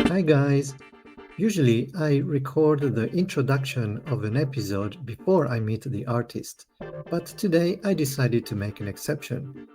Hi guys! Usually I record the introduction of an episode before I meet the artist, but today I decided to make an exception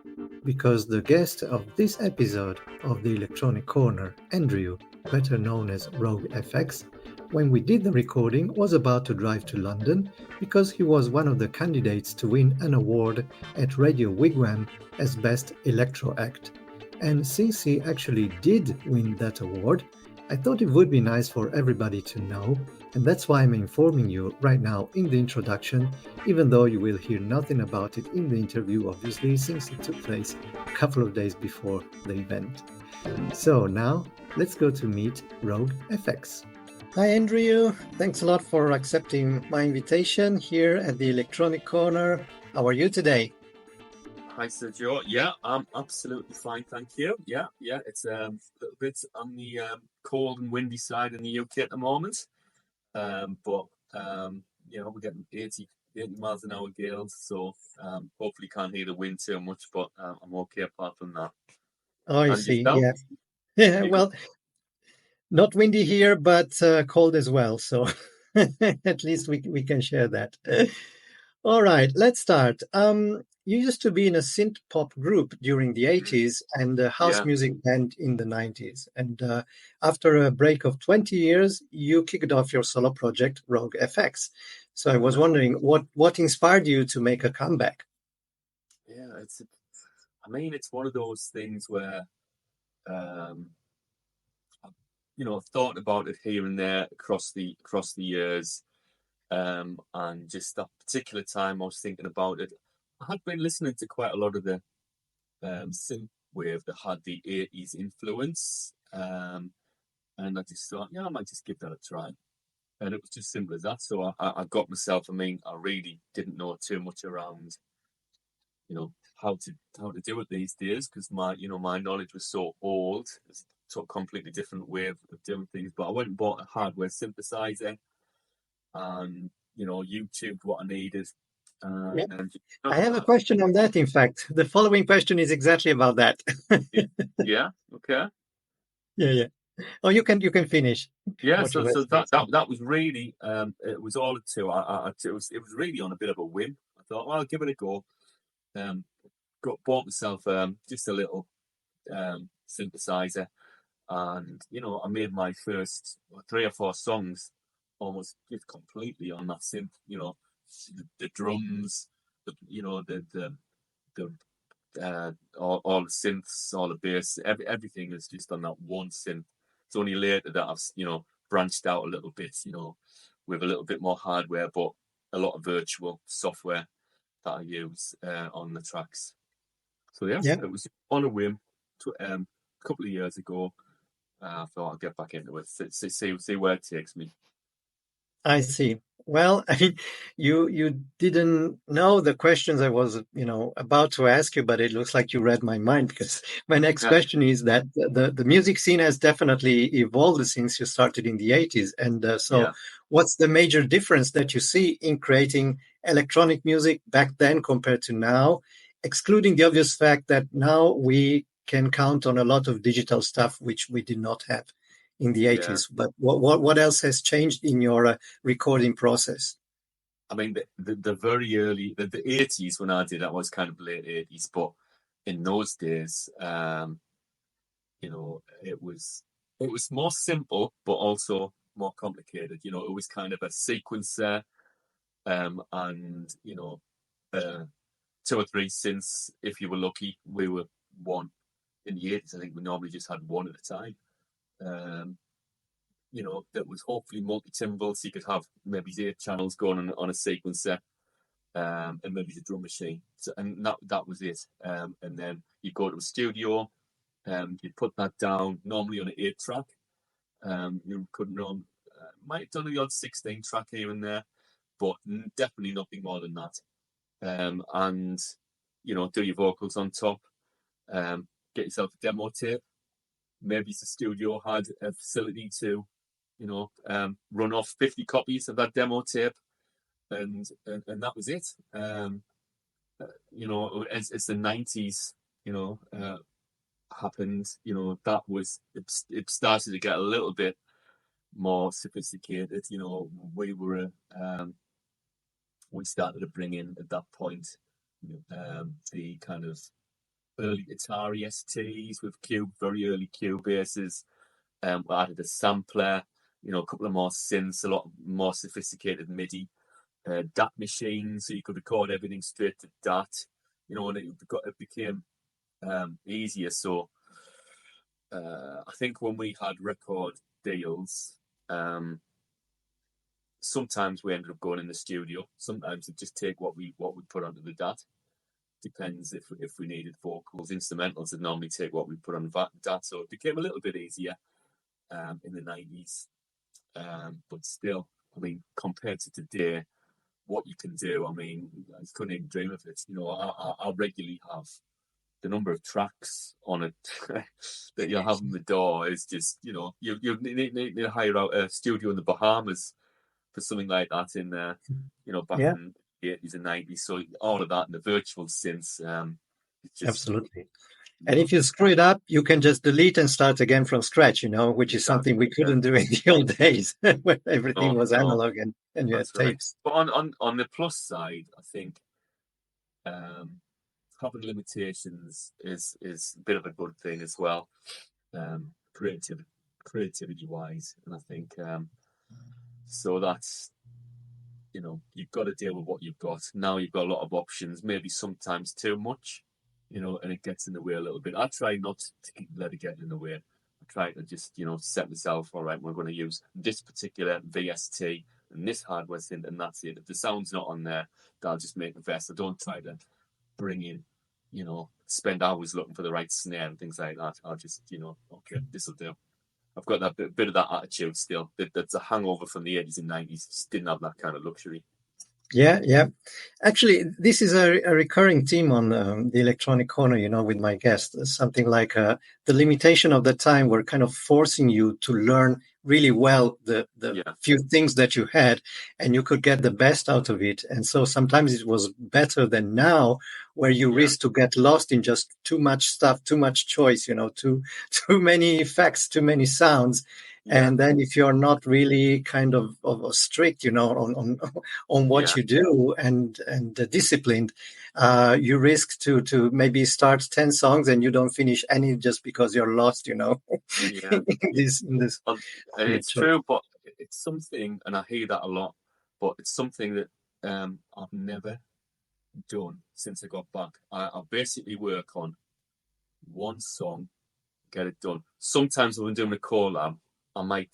because the guest of this episode of the Electronic Corner, Andrew, better known as Rogue FX, when we did the recording was about to drive to London because he was one of the candidates to win an award at Radio Wigwam as Best Electro Act. And since he actually did win that award, I thought it would be nice for everybody to know, and that's why I'm informing you right now in the introduction, even though you will hear nothing about it in the interview, obviously, since it took place a couple of days before the event. So now, let's go to meet Rogue FX. Hi, Andrew. Thanks a lot for accepting my invitation here at the Electronic Corner. How are you today? Hi, Sergio. Yeah, I'm absolutely fine, thank you. Yeah, it's a little bit on the cold and windy side in the UK at the moment, but we're getting 80 miles an hour gales, so hopefully can't hear the wind too much, but I'm okay apart from that. Oh, I And see. yourself? Yeah. Yeah, You well, not windy here, but cold as well. So at least we can share that. All right, let's start. You used to be in a synth pop group during the 80s and a house Yeah. music band in the 90s. And after a break of 20 years, you kicked off your solo project, Rogue FX. So I was wondering what inspired you to make a comeback? Yeah, it's one of those things where um, I've thought about it here and there across the years. And just that particular time I was thinking about it, I had been listening to quite a lot of the synth wave that had the 80s influence. And I just thought, yeah, I might just give that a try. And it was just simple as that. So I got myself, I really didn't know too much around, how to do it these days, because my knowledge was so old. It's a completely different way of doing things. But I went and bought a hardware synthesizer and YouTube what I needed. Yeah. And I have a question on that, in fact. The following question is exactly about that. yeah, okay, Yeah. Oh, you can finish yeah. what you So were so saying. that was really it was all it to. It was really on a bit of a whim. I thought, well, I'll give it a go. Bought myself just a little synthesizer, and I made my first 3 or 4 songs almost just completely on that synth. The drums, the all the synths, all the bass, everything is just on that one synth. It's only later that I've branched out a little bit, with a little bit more hardware, but a lot of virtual software that I use on the tracks. So yeah, Yeah. it was on a whim. A couple of years ago, I thought I'd get back into it, see where it takes me. I see. Well, I mean, you didn't know the questions I was, about to ask you, but it looks like you read my mind because my next Yeah, question is that the music scene has definitely evolved since you started in the 80s. And so yeah. what's the major difference that you see in creating electronic music back then compared to now, excluding the obvious fact that now we can count on a lot of digital stuff which we did not have in the Yeah. 80s. But what else has changed in your recording process? I mean, the very early, the 80s when I did that was kind of late 80s, but in those days, it was more simple, but also more complicated. It was kind of a sequencer, and uh, 2 or 3 synths. If you were lucky, we were one. In the 80s, I think we normally just had one at a time. Um, that was hopefully multi-timbral, so you could have maybe 8 channels going on a sequencer, and maybe the drum machine. So, and that was it. And then you go to a studio, you put that down normally on an 8 track. You couldn't run, might have done the odd 16 track here and there, but definitely nothing more than that. And do your vocals on top. Get yourself a demo tape. Maybe the studio had a facility to run off 50 copies of that demo tape, and that was it. It's the 90s. happened, that was it started to get a little bit more sophisticated. We started to bring in at that point the kind of early Atari STs with very early Cubases. We added a sampler, a couple of more synths, a lot more sophisticated MIDI, DAT machines, so you could record everything straight to DAT. And it became easier. So I think when we had record deals, sometimes we ended up going in the studio. Sometimes it just take what we put onto the DAT. Depends if we needed vocals, instrumentals would normally take what we put on DAT. So it became a little bit easier in the 90s. But still, I mean, compared to today, what you can do, I mean, I couldn't even dream of it. I regularly have the number of tracks on it that you have in the door is just, you need to hire out a studio in the Bahamas for something like that in back Yeah, in the 80s and 90s. So all of that and the virtual synths, it's just absolutely. And if you screw it up, you can just delete and start again from scratch, which is something we couldn't do in the old days when everything was no, analog and you had that's right. tapes. But on the plus side, I think having limitations is a bit of a good thing as well, creativity wise. And I think so that's you've got to deal with what you've got. Now you've got a lot of options, maybe sometimes too much, and it gets in the way a little bit. I try not to let it get in the way. I try to just, set myself, all right, we're going to use this particular VST and this hardware synth, and that's it. If the sound's not on there, I'll just make the best. I don't try to bring in, spend hours looking for the right snare and things like that. I'll just, okay, this will do. I've got that bit of that attitude still. That's a hangover from the 80s and 90s. Just didn't have that kind of luxury. Yeah, yeah. Actually, this is a recurring theme on the electronic corner, with my guests. Something like the limitation of the time were kind of forcing you to learn really well the few things that you had, and you could get the best out of it. And so sometimes it was better than now, where you risk to get lost in just too much stuff, too much choice, too many effects, too many sounds. Yeah. And then if you're not really kind of strict, on what you do and disciplined, you risk to maybe start 10 songs and you don't finish any just because you're lost, Yeah. in this And it's true, but it's something, and I hear that a lot, but it's something that I've never done since I got back. I basically work on one song, get it done. Sometimes when I'm doing a collab, I might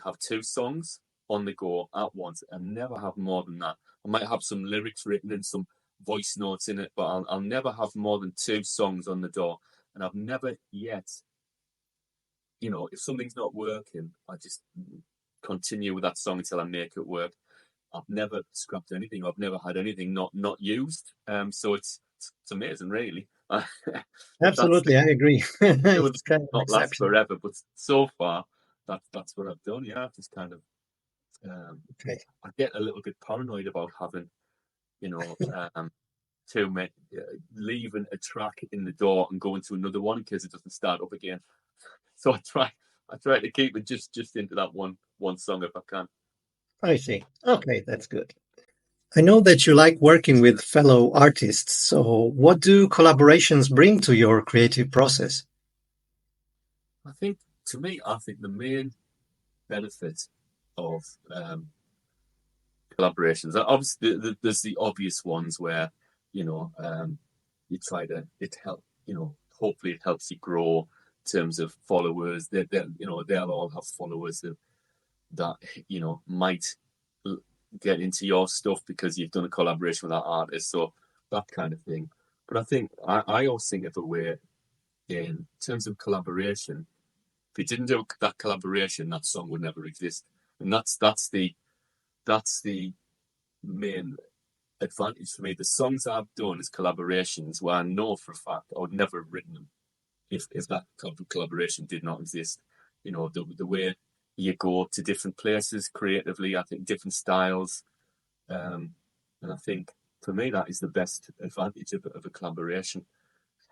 have two songs on the go at once and never have more than that. I might have some lyrics written and some voice notes in it, but I'll never have more than two songs on the door. And I've never yet, if something's not working, I just continue with that song until I make it work. I've never scrapped anything. I've never had anything not used. So it's amazing, really. Absolutely, I agree. It would It's kind of an not last exception. forever, but so far that's what I've done. Yeah, I've just kind of Okay. I get a little bit paranoid about having, too many, leaving a track in the door and going to another one in case it doesn't start up again. So I try to keep it just into that one song if I can. I see. Okay, that's good. I know that you like working with fellow artists. So what do collaborations bring to your creative process? I think the main benefit of collaborations, obviously there's the obvious ones where you try to hopefully it helps you grow in terms of followers. They'll all have followers that might get into your stuff because you've done a collaboration with that artist, so that kind of thing. But I think I always think of a way in terms of collaboration. If you didn't do that collaboration, that song would never exist, and that's the main advantage for me. The songs I've done as collaborations where I know for a fact I would never have written them if that collaboration did not exist. The way you go to different places creatively, I think different styles, and I think for me that is the best advantage of a collaboration.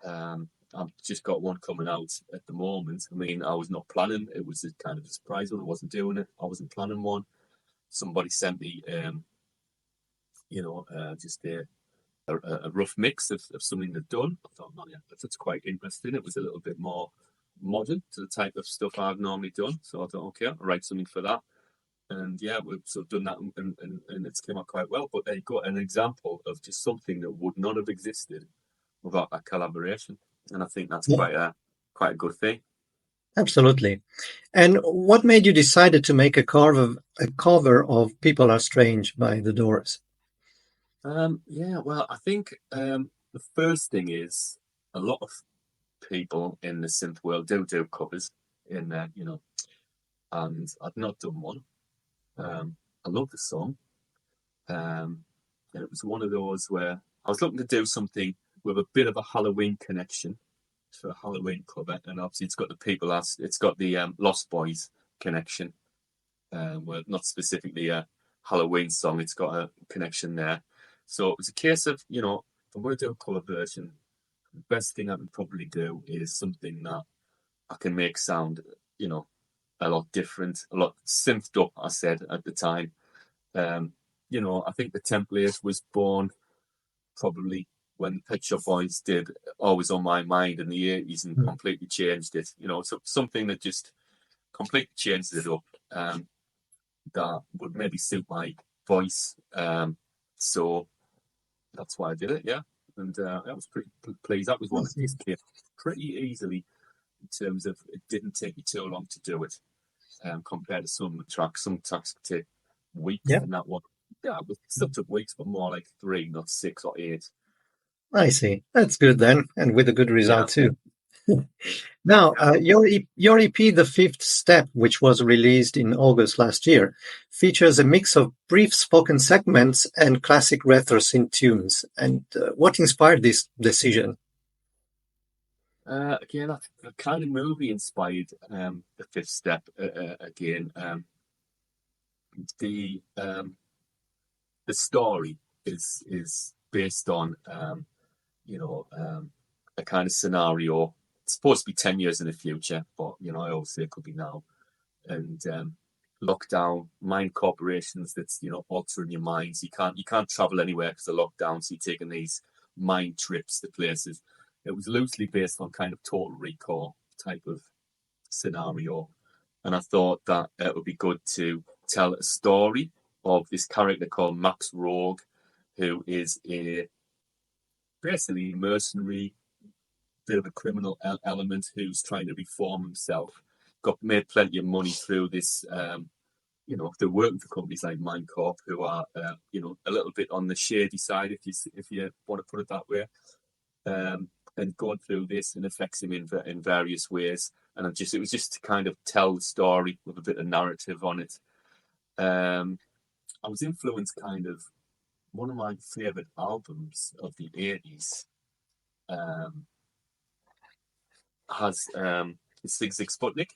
I've just got one coming out at the moment. I mean, I was not planning. It was a kind of a surprise when I wasn't doing it. I wasn't planning one. Somebody sent me, just a rough mix of something they've done. I thought, oh, yeah, that's quite interesting. It was a little bit more modern to the type of stuff I've normally done. So I thought, okay, I'll write something for that. And yeah, we've sort of done that, and it's came out quite well. But they got an example of just something that would not have existed without that collaboration, and I think that's Yeah, quite a good thing. absolutely. And what made you decided to make a cover of "People Are Strange" by The Doors? Yeah, well, I think the first thing is a lot of people in the synth world do covers in there, and I'd not done one. I love the song, and it was one of those where I was looking to do something with a bit of a Halloween connection for a Halloween cover, and obviously it's got the Lost Boys connection, well, not specifically a Halloween song. It's got a connection there, so it was a case of if I'm going to do a cover version, the best thing I can probably do is something that I can make sound, a lot different, a lot synthed up. I said at the time, um, I think the template was born probably when Pet Shop Boys did Always on My Mind in the 80s and Mm. completely changed it. So something that just completely changed it up, that would maybe suit my voice. So that's why I did it, yeah. And I was pretty pleased. That was I one that see. just came pretty easily in terms of it didn't take me too long to do it, compared to some tracks. Some tracks take weeks, Yeah, and that one, yeah, it still took weeks, but more like 3, not 6 or 8. I see. That's good then, and with a good Yeah, result too. Now, yeah. your EP, The Fifth Step, which was released in August last year, features a mix of brief spoken segments and classic retro synth tunes. And what inspired this decision? Again, that kind of movie inspired the Fifth Step again. The story is based on a kind of scenario. It's supposed to be 10 years in the future, but I always say it could be now. And lockdown, mind corporations that's altering your minds. You can't travel anywhere because of lockdown, so you're taking these mind trips to places. It was loosely based on kind of Total Recall type of scenario, and I thought that it would be good to tell a story of this character called Max Rogue, who is a basically mercenary, bit of a criminal element who's trying to reform himself. Got made plenty of money through this. They're working for companies like Minecorp, who are, a little bit on the shady side, if you want to put it that way. And going through this and affects him in various ways. And it was just to kind of tell the story with a bit of narrative on it. I was influenced kind of one of my favorite albums of the 80s. Um, has Zig Zig Sputnik,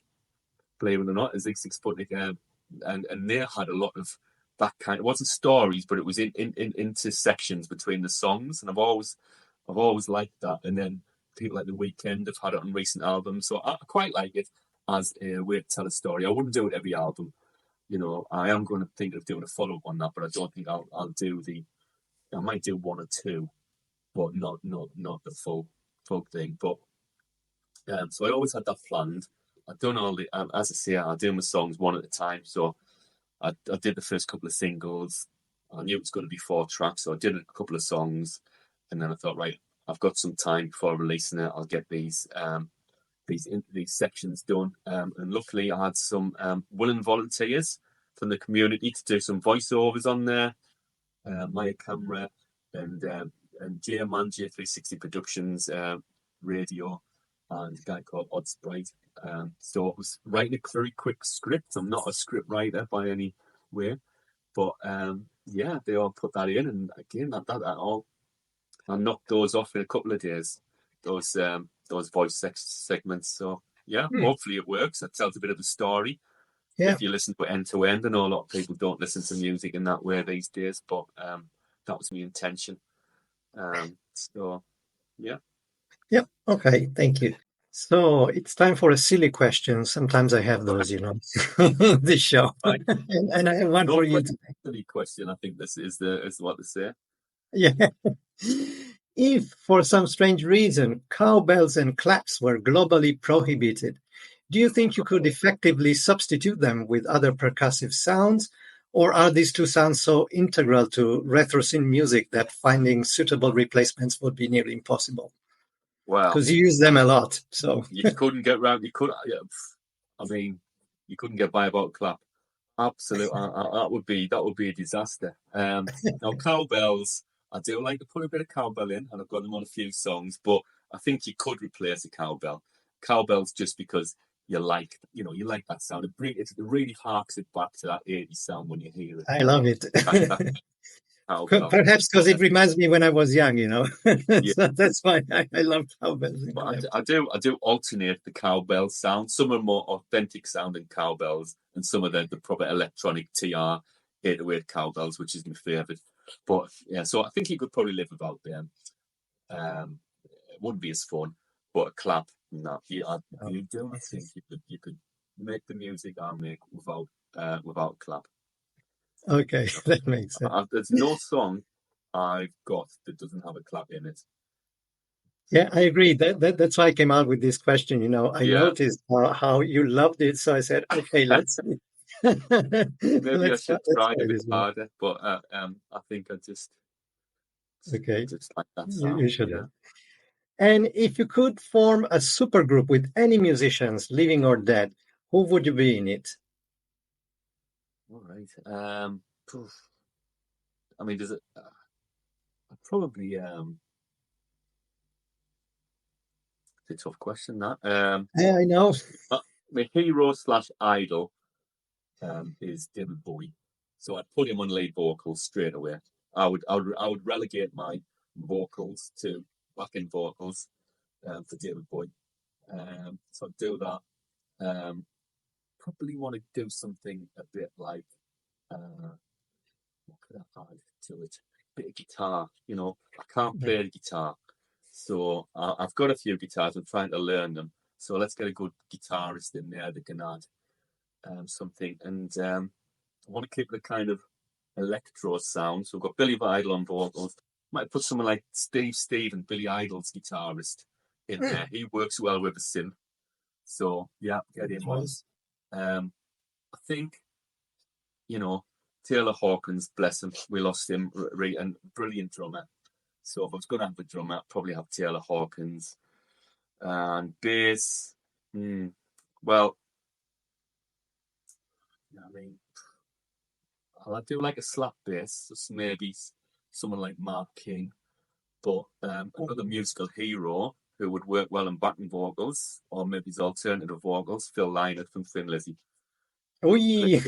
believe it or not, a Zig Zig Sputnik, and they had a lot of that kind. It wasn't stories, but it was in intersections between the songs, and I've always liked that. And then people like The Weeknd have had it on recent albums, so I quite like it as a way to tell a story. I wouldn't do it every album. I am going to think of doing a follow up on that, but I don't think I'll do the. I might do one or two, but not the full thing. But so I always had that planned. I done all the as I say, I do my songs one at a time. So I did the first couple of singles. I knew it was going to be 4 tracks, so I did a couple of songs, and then I thought, right, I've got some time before releasing it. I'll get these sections done. And luckily, I had some willing volunteers from the community to do some voiceovers on there. Maya Camera and J-Man, J360 Productions, radio, and a guy called Odd Sprite. So it was writing a very quick script. I'm not a script writer by any way, but yeah, they all put that in, and again, that all I knocked those off in a couple of days. Those voice segments. So yeah, Hmm, hopefully it works. It tells a bit of a story. yeah, If you listen to it end to end, I know a lot of people don't listen to music in that way these days, but that was my intention. So yeah. Yep. Okay. Thank you. So it's time for a silly question. Sometimes I have those, this show. Right? And I have one No for you question, today. silly question. I think this is what they say. Yeah. If for some strange reason cowbells and claps were globally prohibited, do you think you could effectively substitute them with other percussive sounds? Or are these two sounds so integral to retro synth music that finding suitable replacements would be nearly impossible? Well, Because you use them a lot. So, you couldn't get round. You could. Yeah, I mean, you couldn't get by about clap. Absolute. That would be a disaster. Now cowbells. I do like to put a bit of cowbell in, and I've got them on a few songs. But I think you could replace a cowbell. Cowbells just because you like that sound. It really harks it back to that 80s sound when you hear it. I love it. That cowbell. Perhaps because Yeah, it reminds me when I was young, yeah. So that's why I love cowbells and But claps. I do alternate the cowbell sound. Some are more authentic sounding cowbells, and some of the proper electronic TR 808 cowbells, which is my favourite. But yeah, so I think you could probably live without them. It wouldn't be as fun, but a clap, no, you do not think you could make the music I make without a clap. Okay, that makes sense. There's no song I've got that doesn't have a clap in it. Yeah, I So agree. That's why I came out with this question. I yeah, noticed how you loved it, so I said, okay, let's maybe I should let's try a try bit this one. harder, but I think Okay, just like that you sound. should Yeah. have. And if you could form a supergroup with any musicians, living or dead, who would you be in it? All right. Poof. I mean, does it? Probably. It's a tough question. That. Yeah, I know. My hero slash idol is David Bowie, so I'd put him on lead vocals straight away. I would relegate my vocals to backing vocals for David Bowie. So I'd do that. Um, Probably want to do something a bit like what could I add to it? A bit of guitar, I can't play the guitar. So I've got a few guitars. I'm trying to learn them. So let's get a good guitarist in there that can add something. And I want to keep the kind of electro sound. So we've got Billy Idol on vocals. Might put someone like Steve and Billy Idol's guitarist in there. He works well with a synth. So yeah, get him on. Choice. I think you know, Taylor Hawkins, bless him, we lost him, and brilliant drummer. So if I was going to have a drummer, I'd probably have Taylor Hawkins. And bass, well, I mean, I do like a slap bass, so maybe someone like Mark King, but another musical hero who would work well in backing vocals, or maybe his alternative vocals, Phil Lynott from Thin Lizzy. Oui.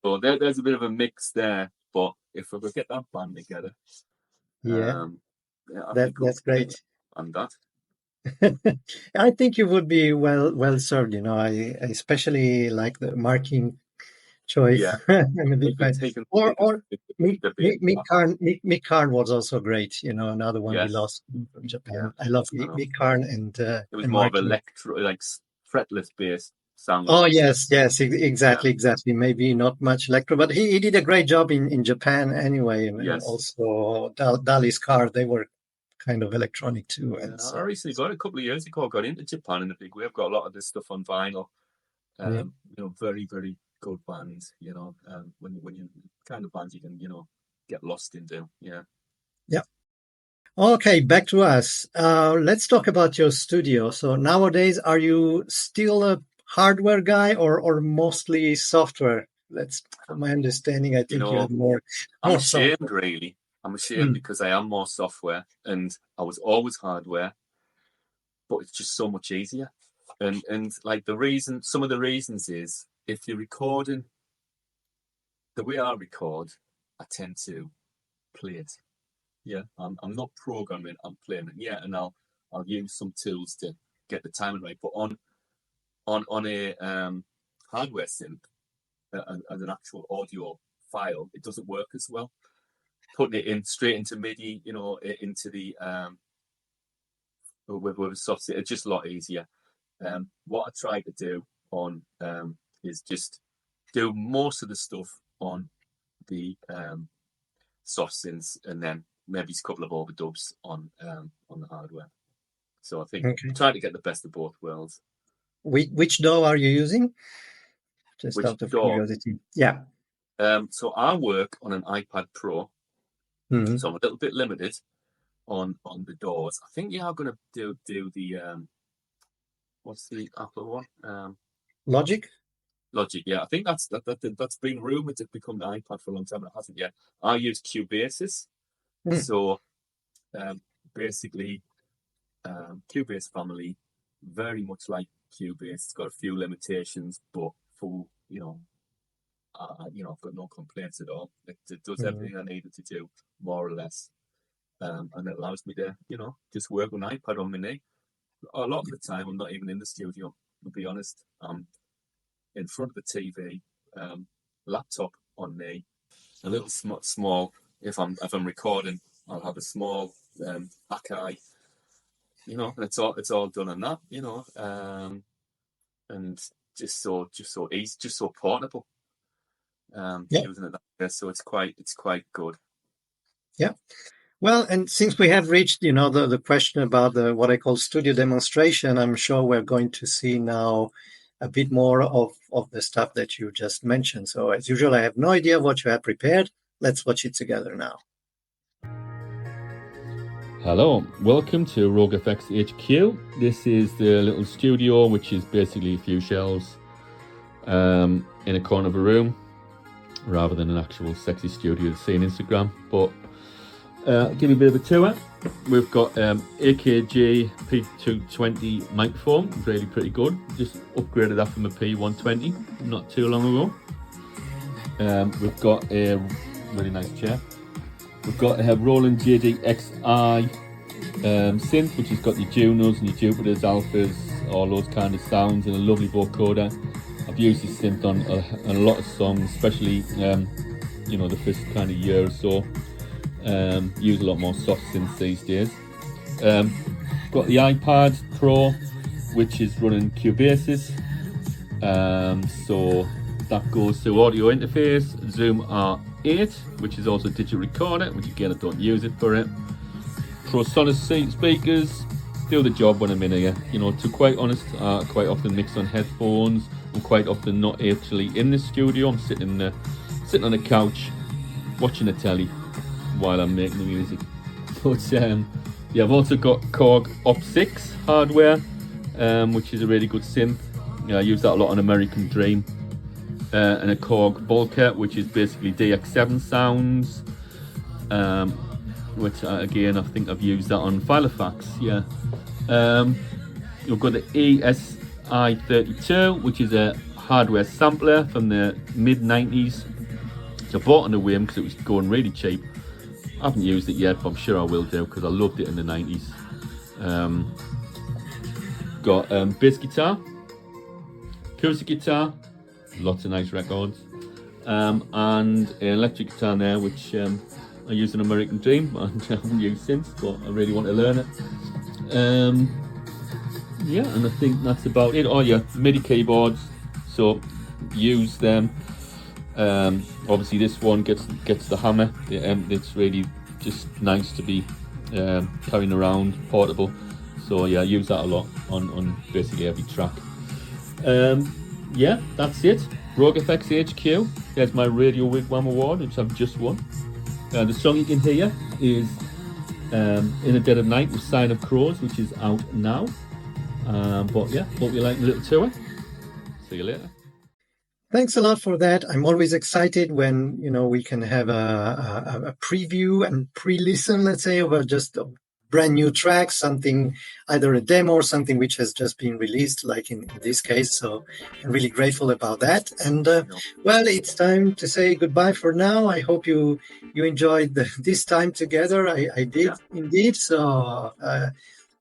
So there's a bit of a mix there, but if we could get that band together, Yeah, um, yeah, I think we that's great. and that. I think you would be well served. I especially like the marking choice. Yeah, I'm a big fan. Or he can debate that. Mick Karn was also great. Another one we Yes, lost from yeah, Japan. I love I know. Mick Karn and It was and more of marking. electro, like fretless bass sound. Oh yes, Yeah, exactly. Maybe not much electro, but he did a great job in Japan anyway, and yes. also Dali's car. They were kind of electronic too, Yeah, and I so recently got a couple of years ago. I got into Japan in a big way. I've got a lot of this stuff on vinyl. yeah. Very very good bands. When you kind of bands you can get lost into. Yeah. Yeah. Okay, back to us. Let's talk about your studio. So nowadays, are you still a hardware guy or mostly software? From my understanding, I You think you know, have more I'm more ashamed, software. really. I'm ashamed Mm, because I am more software and I was always hardware, but it's just so much easier. And like some of the reasons is if you're recording the way I record, I tend to play it. Yeah, I'm not programming, I'm playing it. Yeah, and I'll use some tools to get the timing right. But on a hardware synth, as an actual audio file, it doesn't work as well. Putting it in straight into MIDI, into the with a soft synth. It's just a lot easier. What I try to do on is just do most of the stuff on the soft synths, and then maybe a couple of overdubs on the hardware. So I think trying to get the best of both worlds. Which DAW are you using? Just out of curiosity. Yeah. So I work on an iPad Pro, so I'm a little bit limited on the DAWs. I think you are going to do the what's the Apple one? Logic. Logic, yeah. I think that's been rumored to become the iPad for a long time, but it hasn't yet. I use Cubase, so basically, Cubase family, very much like Cubase. It's got a few limitations, but for I've got no complaints at all. It does everything I needed to do, more or less, and it allows me to just work on an iPad on my knee. A lot of the time, I'm not even in the studio. To be honest, in front of the TV, laptop on me, a little small. If I'm recording, I'll have a small Akai, and it's all done on that, and just so easy, just so portable. Using it that way, so it's quite good. Yeah. Well, and since we have reached, the question about what I call studio demonstration, I'm sure we're going to see now a bit more of the stuff that you just mentioned. So as usual, I have no idea what you have prepared. Let's watch it together now. Hello, welcome to Rogue FX HQ. This is the little studio, which is basically a few shelves in a corner of a room, rather than an actual sexy studio you see on Instagram. But give you a bit of a tour. We've got AKG P220 microphone, really pretty good. Just upgraded that from a P120 not too long ago. We've got a really nice chair. We've got a Roland JD-XI synth, which has got your Junos and your Jupiters, Alphas, all those kind of sounds, and a lovely vocoder. I've used this synth on a lot of songs, especially the first kind of year or so. Use a lot more soft synths these days. Got the iPad Pro, which is running Cubase. So that goes to audio interface, Zoom R8, which is also a digital recorder, which again I don't use it for it. ProSonus speakers do the job when I'm in here. To quite honest, I quite often mix on headphones. I'm quite often not actually in the studio. I'm sitting on a couch watching the telly while I'm making the music. But I've also got Korg Op6 hardware, which is a really good synth. I use that a lot on American Dream, and a Korg Bulker, which is basically DX7 sounds, which again I think I've used that on Filofax. You've got the ESI32, which is a hardware sampler from the mid-90s. So I bought on a whim because it was going really cheap. I haven't used it yet, but I'm sure I will do because I loved it in the 90s. Got bass guitar, acoustic guitar, lots of nice records, and an electric guitar there, which I use in American Dream and I haven't used since, but I really want to learn it. And I think that's about it. Oh yeah, MIDI keyboards, so use them. Obviously this one gets the hammer. It's really just nice to be carrying around, portable. So yeah, I use that a lot on basically every track. That's it. Rogue FX HQ. There's my Radio Wigwam Award, which I've just won. The song you can hear is In the Dead of Night with Sign of Crows, which is out now. But yeah, hope you like the little tour. See you later. Thanks a lot for that. I'm always excited when we can have a preview and pre-listen, let's say, of just a brand new track, something, either a demo or something which has just been released, like in this case. So I'm really grateful about that. And it's time to say goodbye for now. I hope you enjoyed this time together. I did indeed. So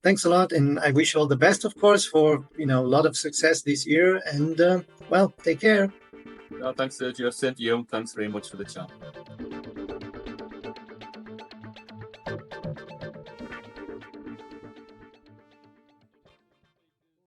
thanks a lot, and I wish you all the best, of course, for a lot of success this year. And take care. Thanks, Sergio. Same to you. Thanks very much for the chat.